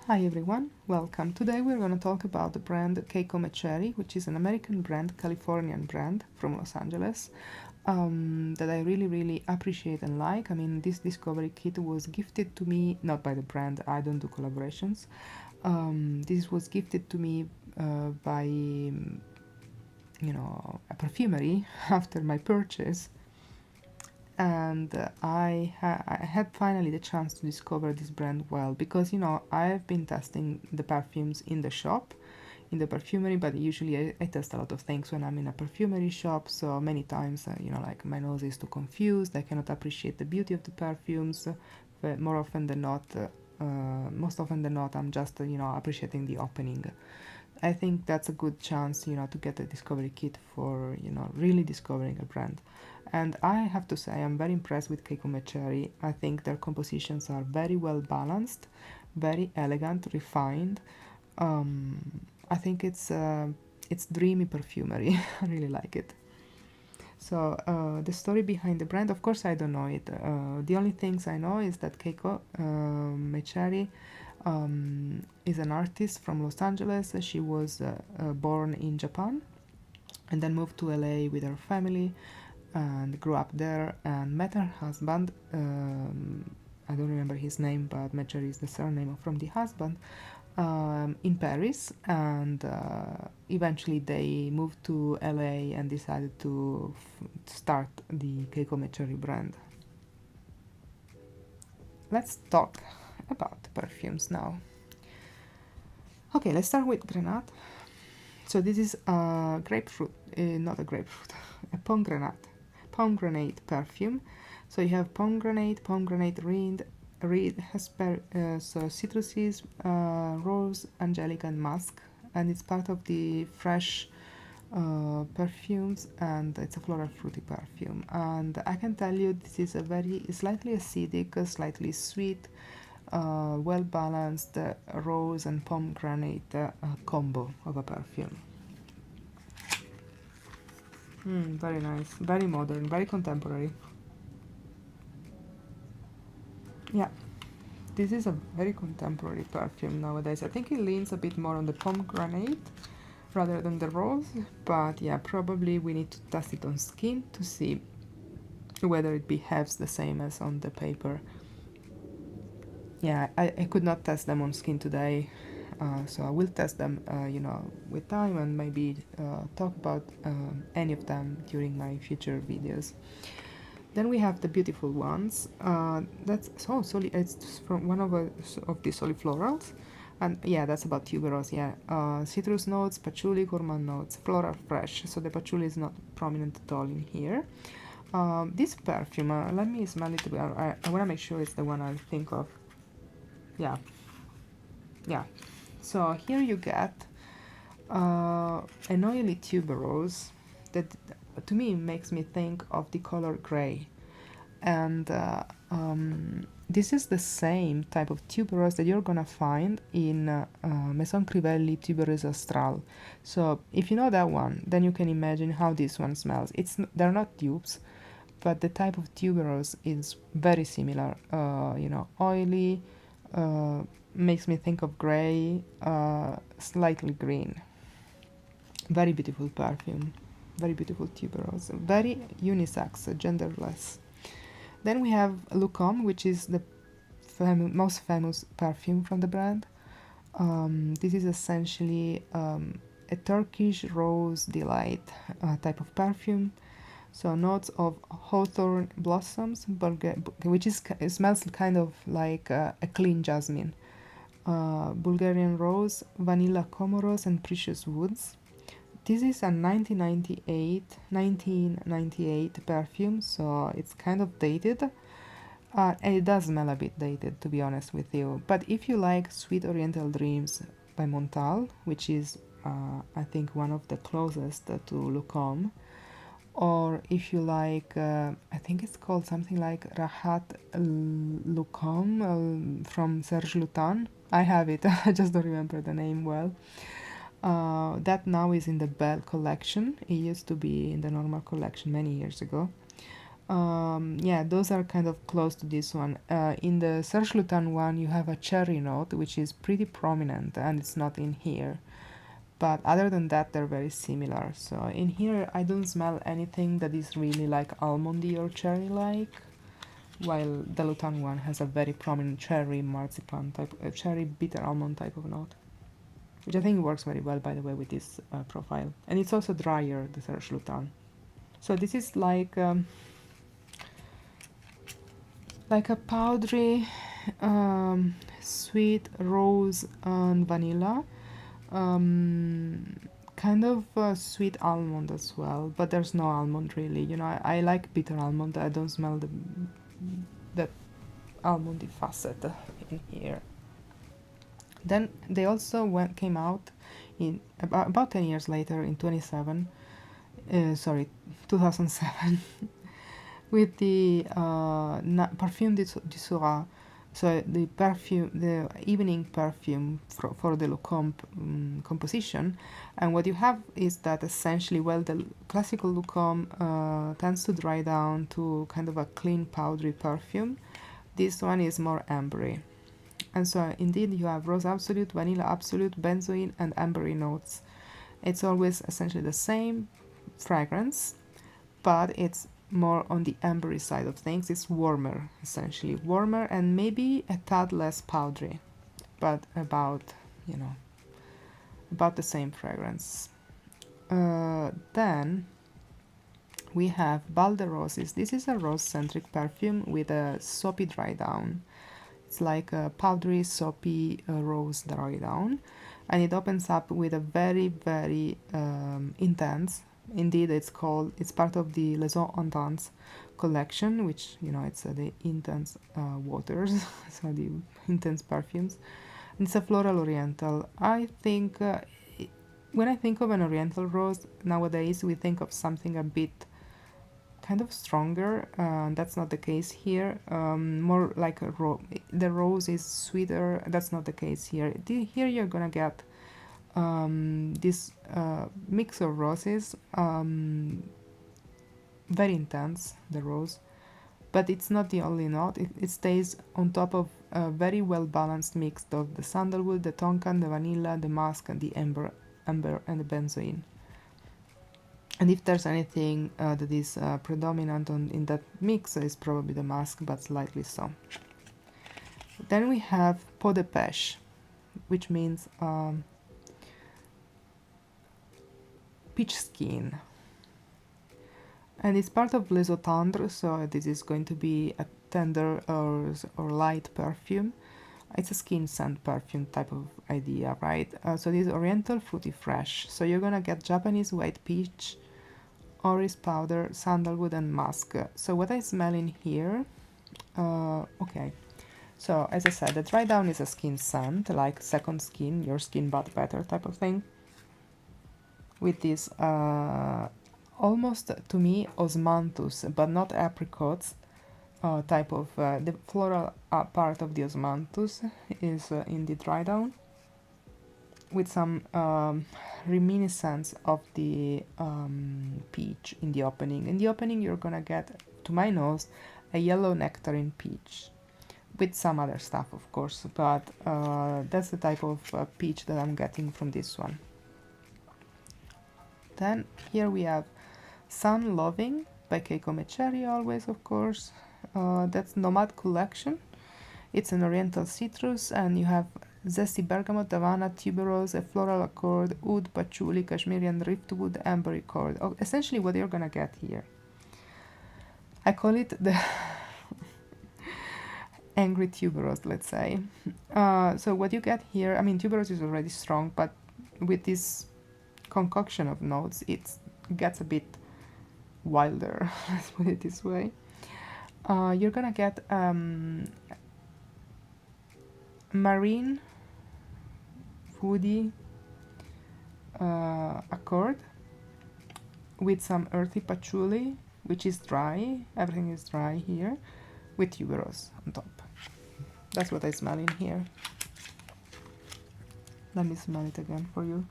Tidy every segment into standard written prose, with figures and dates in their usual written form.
Hi everyone, welcome. Today we're going to talk about the brand Keiko Mecheri, which is an American brand, Californian brand from Los Angeles, that I really appreciate and like. I mean, this discovery kit was gifted to me, not by the brand, I don't do collaborations. This was gifted to me by, a perfumery after my purchase. And I had finally the chance to discover this brand well, because I've been testing the perfumes in the shop, in the perfumery, but usually I test a lot of things when I'm in a perfumery shop. So many times like my nose is too confused, I cannot appreciate the beauty of the perfumes, but more often than not, most often than not, I'm just appreciating the opening. I think that's a good chance, to get a discovery kit for, really discovering a brand. And I have to say, I'm very impressed with Keiko Mecheri. I think their compositions are very well balanced, very elegant, refined. I think it's dreamy perfumery. I really like it. So the story behind the brand, of course, I don't know it. The only things I know is that Keiko Mecheri is an artist from Los Angeles. She was born in Japan and then moved to LA with her family and grew up there and met her husband. I don't remember his name, but Mecheri is the surname from the husband, in Paris, and eventually they moved to LA and decided to start the Keiko Mecheri brand. Let's talk about perfumes now. Okay, let's start with Grenade. So this is a grapefruit, not a grapefruit, a pomegranate perfume. So you have pomegranate reed, so citruses, rose, angelica, and musk, and it's part of the fresh perfumes, and it's a floral fruity perfume. And I can tell you this is a very slightly acidic, slightly sweet, well balanced rose and pomegranate combo of a perfume. Very nice, very modern, very contemporary. Yeah, this is a very contemporary perfume nowadays. I think it leans a bit more on the pomegranate rather than the rose, but yeah, probably we need to test it on skin to see whether it behaves the same as on the paper. Yeah, I could not test them on skin today, so I will test them, with time, and maybe talk about any of them during my future videos. Then we have the beautiful ones. That's it's from one of the soliflorals, and yeah, that's about tuberose. Yeah, citrus notes, patchouli, gourmand notes, floral fresh. So the patchouli is not prominent at all in here. This perfume, let me smell it. I want to make sure it's the one I think of. Yeah, yeah. So here you get an oily tuberose that to me makes me think of the color gray, and this is the same type of tuberose that you're gonna find in Maison Crivelli Tuberose Astral. So if you know that one, then you can imagine how this one smells. They're not tubes, but the type of tuberose is very similar. Oily, makes me think of gray, slightly green. Very beautiful perfume, very beautiful tuberose, very unisex, genderless. Then we have Lucom, which is the most famous perfume from the brand. This is essentially a Turkish rose delight type of perfume. So notes of hawthorn blossoms, which it smells kind of like a clean jasmine. Bulgarian rose, vanilla comoros, and precious woods. This is a 1998 perfume, so it's kind of dated. And it does smell a bit dated, to be honest with you. But if you like Sweet Oriental Dreams by Montal, which is, I think, one of the closest to Lucom, or if you like, I think it's called something like Rahat Lucom from Serge Lutan. I have it, I just don't remember the name well. That now is in the Belle collection. It used to be in the normal collection many years ago. Yeah, those are kind of close to this one. In the Serge Lutens one, you have a cherry note, which is pretty prominent, and it's not in here. But other than that, they're very similar. So in here, I don't smell anything that is really like almondy or cherry-like, while the Lutens one has a very prominent cherry marzipan type, cherry bitter almond type of note, which I think works very well, by the way, with this profile. And it's also drier, the Serge Lutens. So this is like a powdery, sweet rose and vanilla, kind of sweet almond as well, but there's no almond really. You know, I like bitter almond. I don't smell that almondy facet in here. Then they also came out in about 10 years later in 2007 with the Parfum du Seurat, so the perfume, the evening perfume for the Leucombe composition. And what you have is that essentially, well, the classical Leucombe tends to dry down to kind of a clean powdery perfume. This one is more ambery. And so indeed you have rose absolute, vanilla absolute, benzoin and ambery notes. It's always essentially the same fragrance, but it's more on the ambery side of things. It's warmer, essentially warmer, and maybe a tad less powdery, but about, you know, about the same fragrance. Then we have Bal de Roses. This is a rose-centric perfume with a soapy dry down. It's like a powdery, soapy rose dry down, and it opens up with a very, very intense. Indeed, it's part of the Les Eaux Intenses collection, which, you know, it's the intense waters, so the intense perfumes. And it's a floral oriental. I think when I think of an oriental rose nowadays, we think of something a bit kind of stronger. That's not the case here. More like the rose is sweeter. That's not the case here. Here you're gonna get this mix of roses, very intense, the rose, but it's not the only note. It stays on top of a very well balanced mix of the sandalwood, the tonka, the vanilla, the musk, and the amber and the benzoin. And if there's anything that is predominant in that mix, is probably the musk, but slightly so. Then we have peau de pêche, which means peach skin, and it's part of Les Eaux Tendres, so this is going to be a tender or light perfume. It's a skin scent perfume type of idea, right? So this is oriental, fruity, fresh. So you're gonna get Japanese white peach, orris powder, sandalwood, and musk. So what I smell in here, okay. So as I said, the dry down is a skin scent, like second skin, your skin but better type of thing. With this almost, to me, osmanthus, but not apricots type of, the floral part of the osmanthus is in the dry down, with some reminiscence of the peach in the opening. In the opening you're gonna get, to my nose, a yellow nectarine peach, with some other stuff of course, but that's the type of peach that I'm getting from this one. Then here we have Sun Loving by Keiko Mecheri, always of course. That's Nomad collection. It's an oriental citrus, and you have zesty bergamot, davana, tuberose, a floral accord, oud, patchouli, Kashmirian driftwood, ambery cord. Oh, essentially what you're gonna get here, I call it the angry tuberose, let's say. So what you get here, I mean, tuberose is already strong, but with this concoction of notes, it gets a bit wilder, let's put it this way. You're gonna get marine, woody accord with some earthy patchouli, which is dry. Everything is dry here, with tuberose on top. That's what I smell in here. Let me smell it again for you.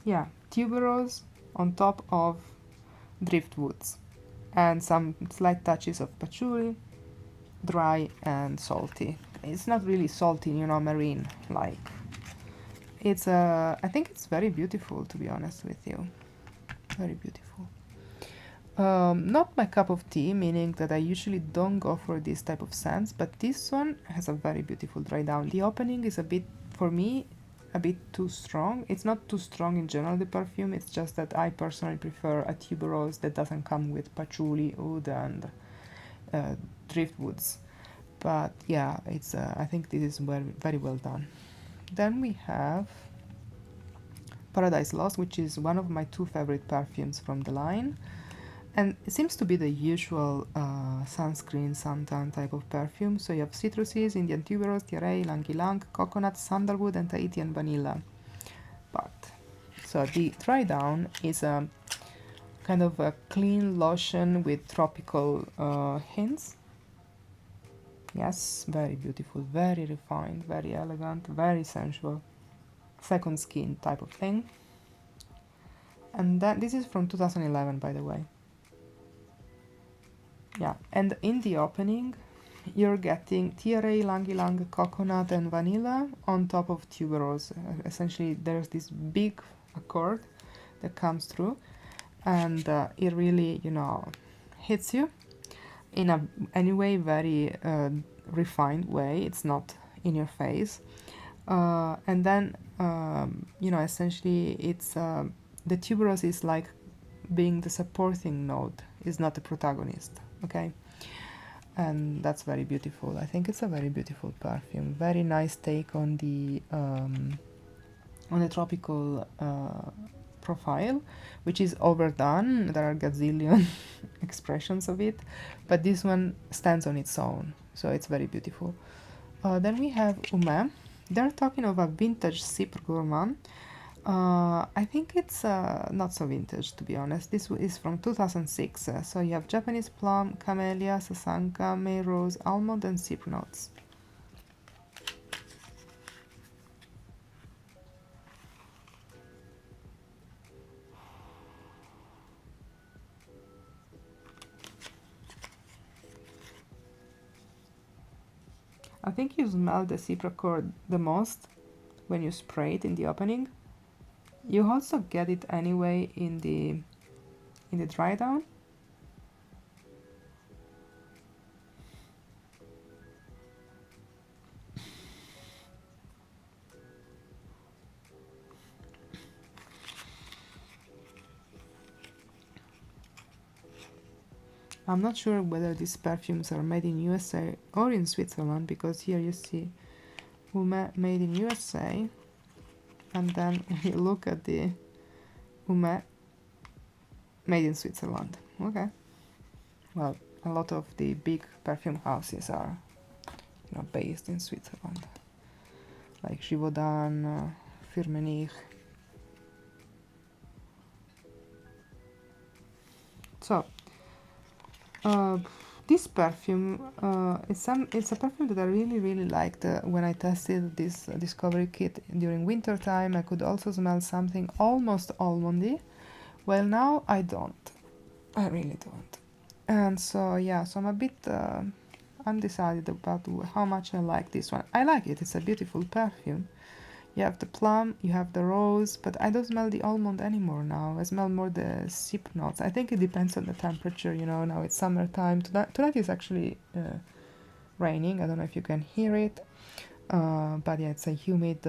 Yeah, tuberose on top of driftwoods, and some slight touches of patchouli, dry and salty. It's not really salty, you know, marine like. It's I think it's very beautiful, to be honest with you. Very beautiful. Not my cup of tea, meaning that I usually don't go for this type of scents, but this one has a very beautiful dry down. The opening is a bit, for me, a bit too strong. It's not too strong in general, the perfume, it's just that I personally prefer a tuberose that doesn't come with patchouli, oud and driftwoods. But yeah, it's I think this is very well done. Then we have Paradise Lost, which is one of my two favorite perfumes from the line. And it seems to be the usual sunscreen, suntan type of perfume. So you have citruses, Indian tuberose, tiare, ylang ylang, coconut, sandalwood, and Tahitian vanilla. But so the dry down is a kind of a clean lotion with tropical hints. Yes, very beautiful, very refined, very elegant, very sensual. Second skin type of thing. And then this is from 2011, by the way. Yeah, and in the opening, you're getting tiare, ylang ylang, coconut, and vanilla on top of tuberose. Essentially, there's this big accord that comes through, and it really, you know, hits you in a anyway very refined way. It's not in your face, and then you know, essentially, it's the tuberose is like being the supporting node, is not the protagonist. Okay, and that's very beautiful. I think it's a very beautiful perfume. Very nice take on the tropical profile, which is overdone. There are gazillion expressions of it, but this one stands on its own, so it's very beautiful. Then we have Ume. They're talking of a vintage Cypre gourmand. I think it's not so vintage, to be honest. This is from 2006. So you have Japanese plum, camellia, sasanka, May rose, almond, and Cypre notes. I think you smell the Cypre cord the most when you spray it in the opening. You also get it anyway in the dry down. I'm not sure whether these perfumes are made in USA or in Switzerland, because here you see Ume made in USA, and then we look at the Ume made in Switzerland. Okay, well, a lot of the big perfume houses are, you know, based in Switzerland, like Givaudan, Firmenich. So this perfume, it's a perfume that I really liked when I tested this discovery kit during winter time. I could also smell something almost almondy. Well, now I don't. I really don't. And so yeah, so I'm a bit undecided about how much I like this one. I like it. It's a beautiful perfume. You have the plum, you have the rose, but I don't smell the almond anymore now. I smell more the Cypre notes. I think it depends on the temperature, you know, now it's summertime. Tonight is actually raining. I don't know if you can hear it. But yeah, it's a humid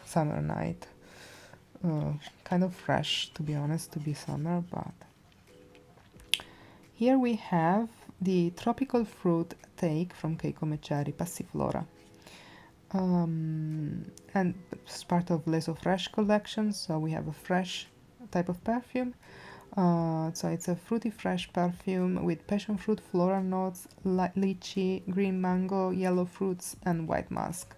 summer night. Kind of fresh, to be honest, to be summer, but... Here we have the tropical fruit take from Keiko Mecheri, Passiflora. And it's part of Les Eaux Fresh collection, so we have a fresh type of perfume. So it's a fruity fresh perfume with passion fruit, floral notes, lychee, green mango, yellow fruits, and white musk.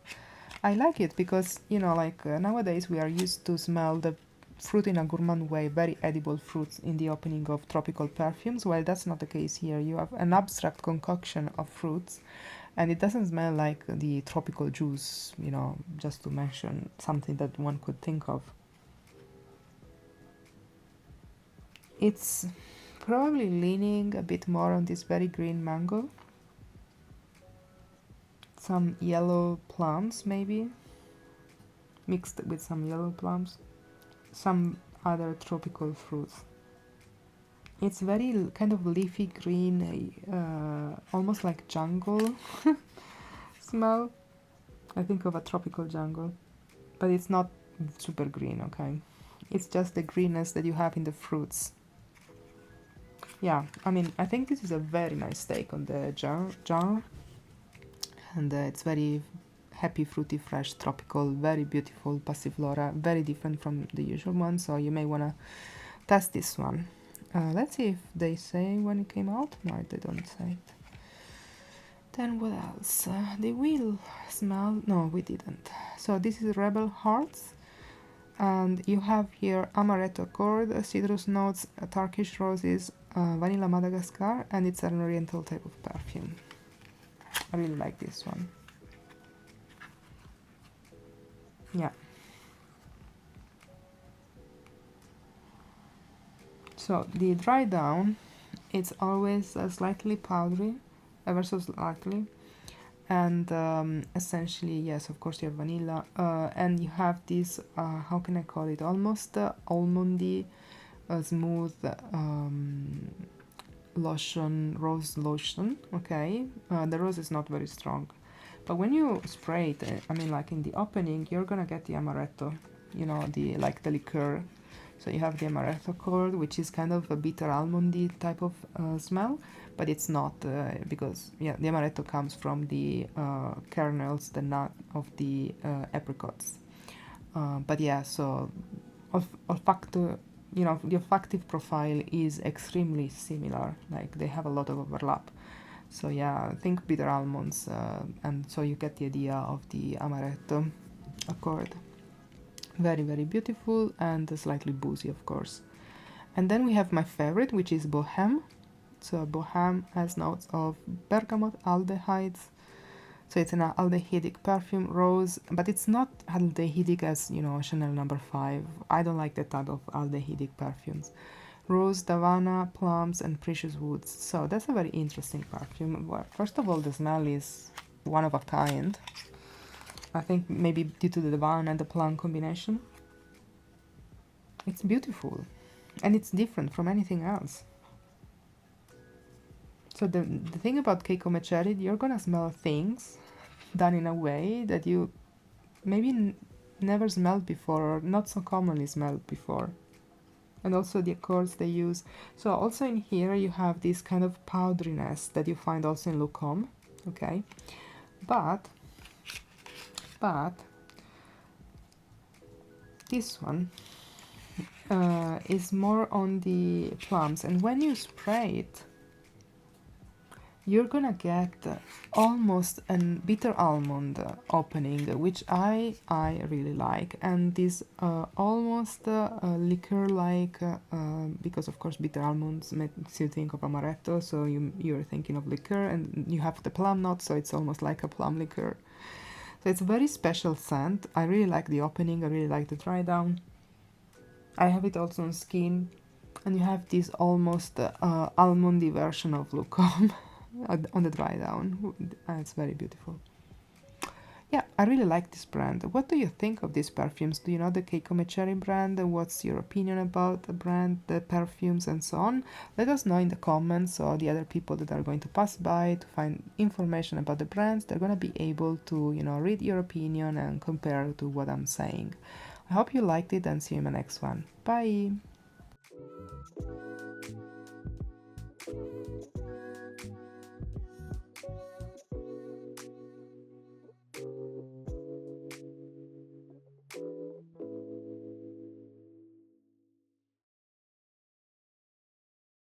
I like it because, you know, like nowadays we are used to smell the fruit in a gourmand way, very edible fruits in the opening of tropical perfumes. Well, that's not the case here. You have an abstract concoction of fruits, and it doesn't smell like the tropical juice, you know, just to mention something that one could think of. It's probably leaning a bit more on this very green mango. Some yellow plums maybe, mixed with some yellow plums. Some other tropical fruits. It's very kind of leafy green, almost like jungle smell. I think of a tropical jungle, but it's not super green, okay? It's just the greenness that you have in the fruits. Yeah, I mean, I think this is a very nice take on the jar. And it's very happy, fruity, fresh, tropical, very beautiful passiflora, very different from the usual one, so you may want to test this one. Let's see if they say when it came out. No, they don't say it. Then what else? They will smell. No, we didn't. So this is Rebel Hearts, and you have here amaretto accord, citrus notes, Turkish roses, vanilla Madagascar, and it's an oriental type of perfume. I really like this one. Yeah. So the dry down, it's always slightly powdery, ever so slightly, and essentially, yes, of course you have vanilla, and you have this, how can I call it, almost almondy, smooth lotion, rose lotion, okay? The rose is not very strong, but when you spray it, I mean, like in the opening, you're gonna get the amaretto, you know, the like the liqueur. So you have the amaretto cord, which is kind of a bitter almondy type of smell, but it's not, because yeah, the amaretto comes from the kernels, the nut of the apricots. But yeah, so olfacto, you know, the olfactive profile is extremely similar, like they have a lot of overlap. So yeah, think bitter almonds, and so you get the idea of the amaretto accord. Very, very beautiful and slightly boozy, of course. And then we have my favorite, which is Bohème. So Bohème has notes of bergamot, aldehydes. So it's an aldehydic perfume, rose, but it's not aldehydic as, you know, Chanel No. 5. I don't like that type of aldehydic perfumes. Rose, davana, plums, and precious woods. So that's a very interesting perfume. Well, first of all, the smell is one of a kind. I think maybe due to the Davan and the Plum combination. It's beautiful. And it's different from anything else. So the thing about Keiko Mecheri, you're gonna smell things done in a way that you maybe never smelled before, or not so commonly smelled before. And also the accords they use. So also in here you have this kind of powderiness that you find also in Lucome, okay? But this one is more on the plums, and when you spray it, you're gonna get almost a bitter almond opening, which I really like, and this almost liqueur-like, because of course bitter almonds makes you think of amaretto, so you're thinking of liqueur, and you have the plum note, so it's almost like a plum liqueur. So it's a very special scent. I really like the opening, I really like the dry down. I have it also on skin, and you have this almost almondy version of Lucome on the dry down. It's very beautiful. Yeah, I really like this brand. What do you think of these perfumes? Do you know the Keiko Mecheri brand? What's your opinion about the brand, the perfumes, and so on? Let us know in the comments, or the other people that are going to pass by to find information about the brands. They're going to be able to, you know, read your opinion and compare to what I'm saying. I hope you liked it, and see you in the next one. Bye!